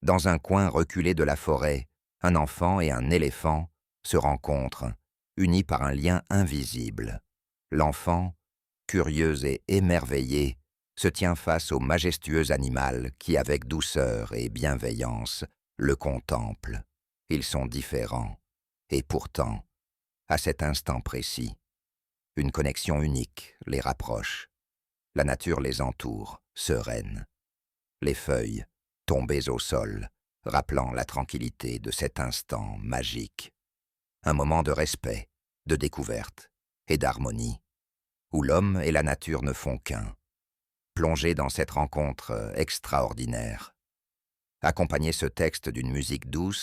Dans un coin reculé de la forêt, un enfant et un éléphant se rencontrent, unis par un lien invisible. L'enfant, curieux et émerveillé, se tient face au majestueux animal qui, avec douceur et bienveillance, le contemple. Ils sont différents, et pourtant, à cet instant précis, une connexion unique les rapproche. La nature les entoure, sereine. Les feuilles, tombées au sol, rappelant la tranquillité de cet instant magique. Un moment de respect, de découverte et d'harmonie, où l'homme et la nature ne font qu'un. Plongez dans cette rencontre extraordinaire. Accompagnez ce texte d'une musique douce